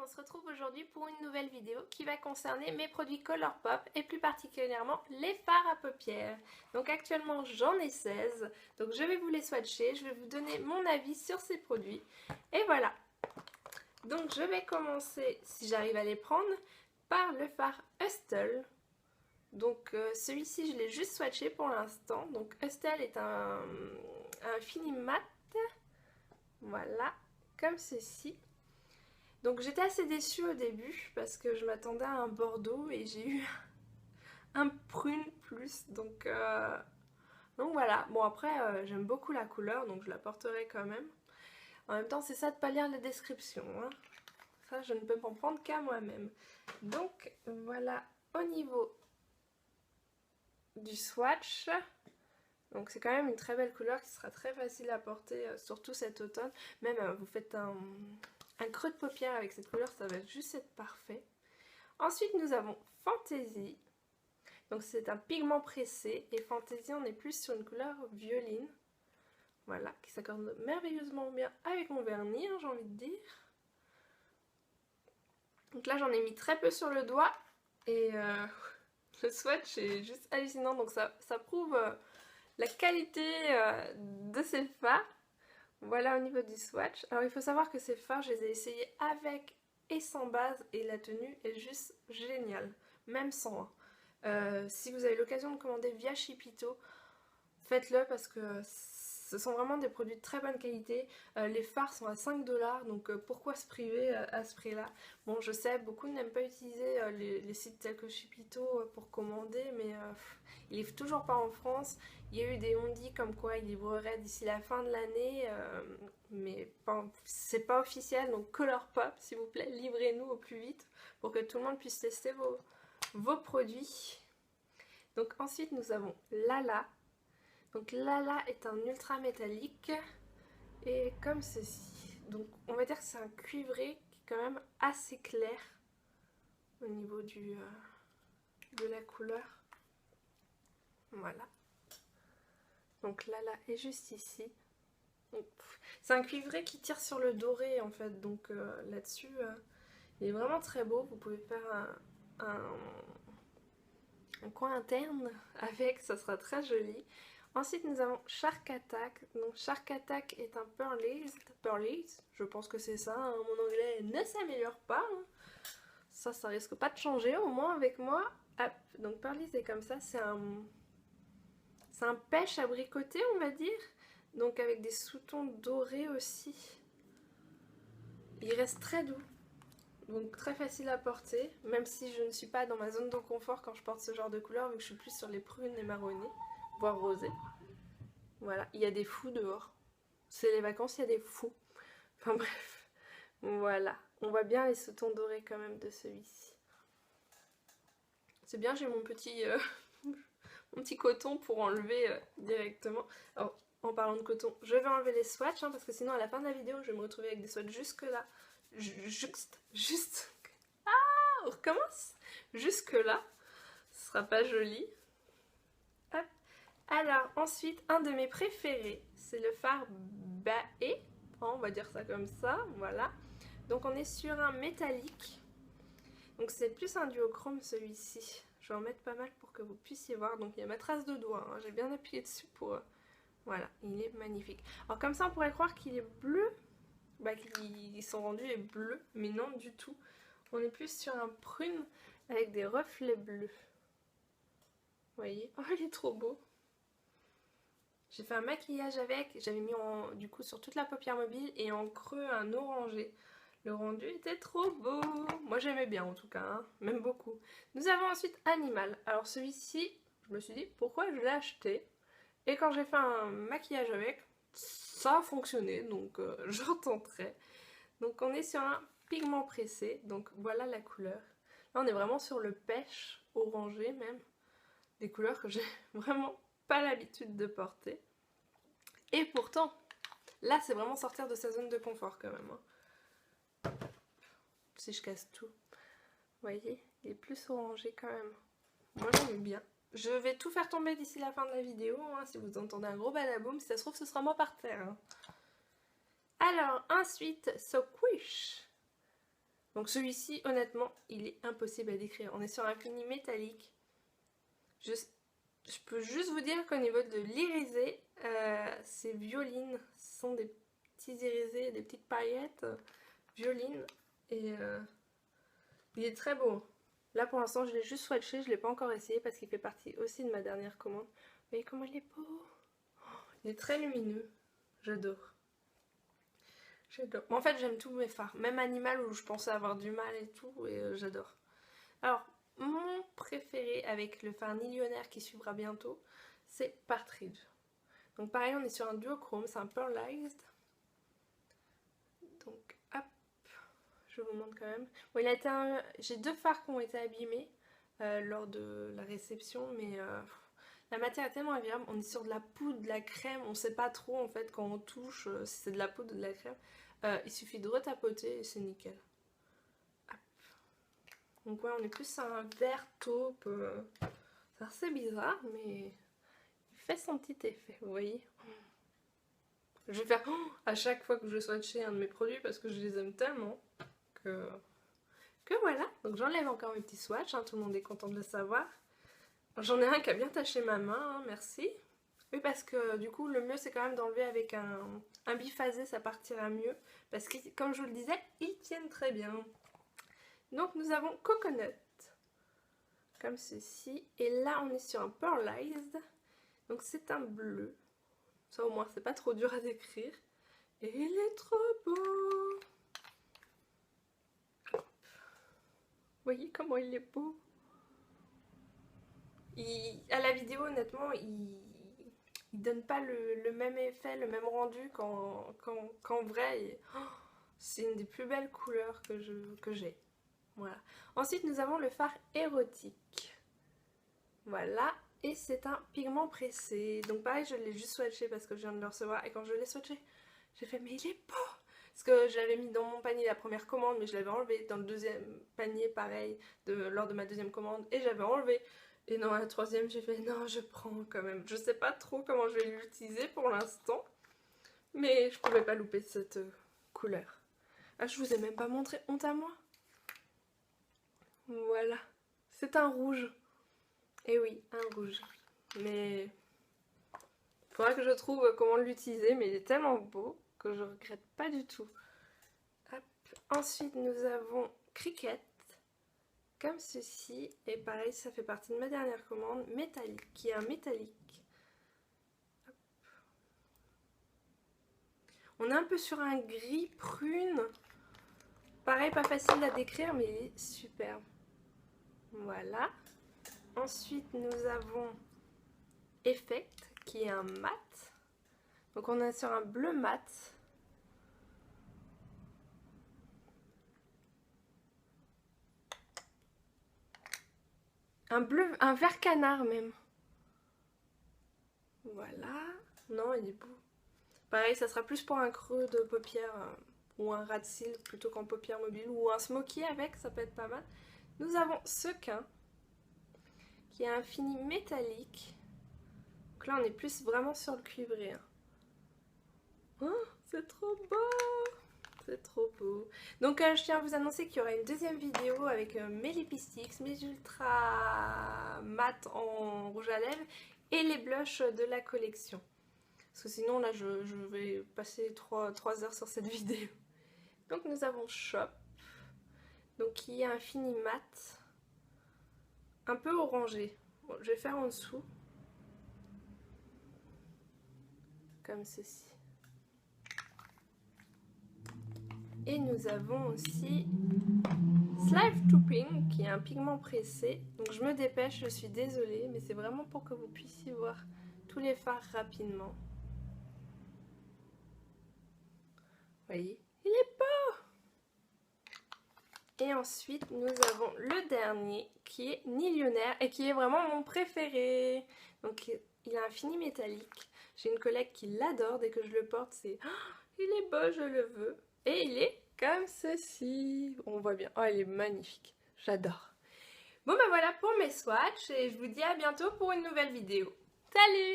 on se retrouve aujourd'hui pour une nouvelle vidéo qui va concerner mes produits Colourpop et plus particulièrement les fards à paupières. Donc actuellement j'en ai 16, donc je vais vous les swatcher, je vais vous donner mon avis sur ces produits et voilà. Donc je vais commencer, si j'arrive à les prendre, par le fard Hustle. Donc celui-ci je l'ai juste swatché pour l'instant. Donc Hustle est un fini mat, voilà, comme ceci. Donc j'étais assez déçue au début parce que je m'attendais à un bordeaux et j'ai eu un prune plus. Donc voilà. Bon après j'aime beaucoup la couleur donc je la porterai quand même. En même temps c'est ça de pas lire les descriptions. Hein. Ça je ne peux m'en prendre qu'à moi-même. Donc voilà au niveau du swatch. Donc c'est quand même une très belle couleur qui sera très facile à porter surtout cet automne. Même vous faites un creux de paupière avec cette couleur, ça va juste être parfait. Ensuite, nous avons Fantasy. Donc c'est un pigment pressé. Et Fantasy, on est plus sur une couleur violine. Voilà, qui s'accorde merveilleusement bien avec mon vernis, hein, j'ai envie de dire. Donc là, j'en ai mis très peu sur le doigt. Et le swatch est juste hallucinant. Donc ça prouve la qualité de ces fards. Voilà au niveau du swatch. Alors il faut savoir que ces fards, je les ai essayés avec et sans base et la tenue est juste géniale, même sans. Si vous avez l'occasion de commander via Shipito, faites-le parce que ce sont vraiment des produits de très bonne qualité. Les fards sont à 5 $, donc pourquoi se priver à ce prix-là? Bon, je sais, beaucoup n'aiment pas utiliser les sites tels que Shipito pour commander, mais ils livrent toujours pas en France. Il y a eu des on-dit comme quoi ils livreraient d'ici la fin de l'année, mais c'est pas officiel, donc Colourpop, s'il vous plaît, livrez-nous au plus vite pour que tout le monde puisse tester vos produits. Donc ensuite nous avons Lala. Donc Lala est un ultra métallique et comme ceci. Donc on va dire que c'est un cuivré qui est quand même assez clair au niveau de la couleur. Voilà. Donc Lala est juste ici. C'est un cuivré qui tire sur le doré en fait. Donc là-dessus, il est vraiment très beau. Vous pouvez faire un coin interne avec, ça sera très joli. Ensuite, nous avons Shark Attack. Donc, Shark Attack est un Pearlies, je pense que c'est ça. Hein. Mon anglais ne s'améliore pas. Hein. Ça risque pas de changer, au moins avec moi. Hop. Donc, Pearlies est comme ça. C'est un pêche abricoté, on va dire. Donc, avec des sous-tons dorés aussi. Il reste très doux. Donc, très facile à porter. Même si je ne suis pas dans ma zone de confort quand je porte ce genre de couleur, vu que je suis plus sur les prunes et marronnées. Voire rosé. Voilà, il y a des fous dehors. C'est les vacances, il y a des fous. Enfin bref, voilà. On voit bien les sous-tons dorés quand même de celui-ci. C'est bien, j'ai mon petit coton pour enlever directement. Alors, en parlant de coton, je vais enlever les swatchs, hein, parce que sinon à la fin de la vidéo, je vais me retrouver avec des swatchs jusque là. Juste... Ah, on recommence. Jusque là. Ce sera pas joli. Hop. Alors ensuite, un de mes préférés, c'est le fard Bae, on va dire ça comme ça, voilà. Donc on est sur un métallique, donc c'est plus un duochrome celui-ci. Je vais en mettre pas mal pour que vous puissiez voir, donc il y a ma trace de doigt, hein. J'ai bien appuyé dessus pour... Voilà, il est magnifique. Alors comme ça on pourrait croire qu'il est bleu, qu'ils sont rendus et bleus, mais non du tout. On est plus sur un prune avec des reflets bleus. Vous voyez? Oh, il est trop beau! J'ai fait un maquillage avec, j'avais mis du coup sur toute la paupière mobile et en creux un orangé. Le rendu était trop beau. Moi j'aimais bien en tout cas, hein, même beaucoup. Nous avons ensuite Animal. Alors celui-ci, je me suis dit pourquoi je l'ai acheté. Et quand j'ai fait un maquillage avec, ça a fonctionné, donc je retenterai. Donc on est sur un pigment pressé, donc voilà la couleur. Là on est vraiment sur le pêche orangé même. Des couleurs que j'ai vraiment pas l'habitude de porter. Et pourtant, là c'est vraiment sortir de sa zone de confort quand même. Hein. Si je casse tout. Vous voyez, il est plus orangé quand même. Moi j'aime bien. Je vais tout faire tomber d'ici la fin de la vidéo. Hein, si vous entendez un gros badaboum, si ça se trouve ce sera moi par terre. Hein. Alors ensuite, So Quiche. Donc celui-ci, honnêtement, il est impossible à décrire. On est sur un fini métallique. Je peux juste vous dire qu'au niveau de l'irisé, c'est violine. Ce sont des petits irisés, des petites paillettes violine. Et il est très beau. Là pour l'instant je l'ai juste swatché, je ne l'ai pas encore essayé parce qu'il fait partie aussi de ma dernière commande. Vous voyez comment il est beau? Il est très lumineux. J'adore. J'adore. En fait j'aime tous mes fards. Même Animal où je pensais avoir du mal et tout. Et j'adore. Alors mon préféré avec le fard Nillionaire qui suivra bientôt, c'est Partridge. Donc pareil on est sur un duochrome, c'est un Pearlized. Donc hop, je vous montre quand même. Bon, j'ai 2 fards qui ont été abîmés lors de la réception, mais la matière est tellement agréable. On est sur de la poudre, de la crème, on sait pas trop en fait quand on touche si c'est de la poudre ou de la crème. Il suffit de retapoter et c'est nickel. Hop. Donc ouais, on est plus à un vert taupe. C'est assez bizarre, mais il fait son petit effet, vous voyez. Je vais faire à chaque fois que je swatche un de mes produits parce que je les aime tellement que voilà. Donc j'enlève encore mes petits swatchs, hein, tout le monde est content de le savoir. J'en ai un qui a bien taché ma main, hein, merci. Oui, parce que du coup le mieux c'est quand même d'enlever avec un biphasé, ça partira mieux. Parce que comme je vous le disais, ils tiennent très bien. Donc nous avons Coconut, comme ceci. Et là on est sur un Pearlized, donc c'est un bleu. Ça au moins c'est pas trop dur à décrire. Et il est trop beau. Vous voyez comment il est beau. À la vidéo honnêtement il donne pas le même effet, le même rendu qu'en vrai. C'est une des plus belles couleurs que j'ai. Voilà. Ensuite nous avons le fard érotique. Voilà. Et c'est un pigment pressé. Donc pareil, je l'ai juste swatché parce que je viens de le recevoir. Et quand je l'ai swatché, j'ai fait mais il est beau. Parce que je l'avais mis dans mon panier la première commande, mais je l'avais enlevé dans le deuxième panier, pareil, lors de ma deuxième commande. Et j'avais enlevé. Et dans la troisième, j'ai fait non, je prends quand même. Je sais pas trop comment je vais l'utiliser pour l'instant. Mais je pouvais pas louper cette couleur. Ah, je vous ai même pas montré, honte à moi. Voilà. C'est un rouge. Et oui, un rouge. Mais il faudra que je trouve comment l'utiliser, mais il est tellement beau que je regrette pas du tout. Hop. Ensuite, nous avons Cricket, comme ceci. Et pareil, ça fait partie de ma dernière commande, métallique, qui est un métallique. Hop. On est un peu sur un gris prune. Pareil, pas facile à décrire, mais il est superbe. Voilà. Ensuite, nous avons Effect, qui est un mat. Donc on est sur un bleu mat. Un bleu, un vert canard même. Voilà. Non, il est beau. Pareil, ça sera plus pour un creux de paupière ou un ras de cils plutôt qu'en paupière mobile. Ou un smoky avec, ça peut être pas mal. Nous avons Sequin, qui est un fini métallique. Donc là, on est plus vraiment sur le cuivré. Hein. Oh, c'est trop beau! C'est trop beau. Donc je tiens à vous annoncer qu'il y aura une deuxième vidéo avec mes lipsticks, mes ultra mat en rouge à lèvres et les blushs de la collection. Parce que sinon là je vais passer 3 heures sur cette vidéo. Donc nous avons Shop, donc qui est un fini mat, un peu orangé. Bon, je vais faire en dessous, comme ceci. Et nous avons aussi Slime Topping, qui est un pigment pressé. Donc je me dépêche, je suis désolée, mais c'est vraiment pour que vous puissiez voir tous les fards rapidement. Vous voyez, il est beau! Et ensuite, nous avons le dernier, qui est Nillionaire, et qui est vraiment mon préféré. Donc il a un fini métallique. J'ai une collègue qui l'adore, dès que je le porte, c'est oh, il est beau, je le veux. Et il est comme ceci. On voit bien. Oh, il est magnifique. J'adore. Bon, ben voilà pour mes swatchs et je vous dis à bientôt pour une nouvelle vidéo. Salut!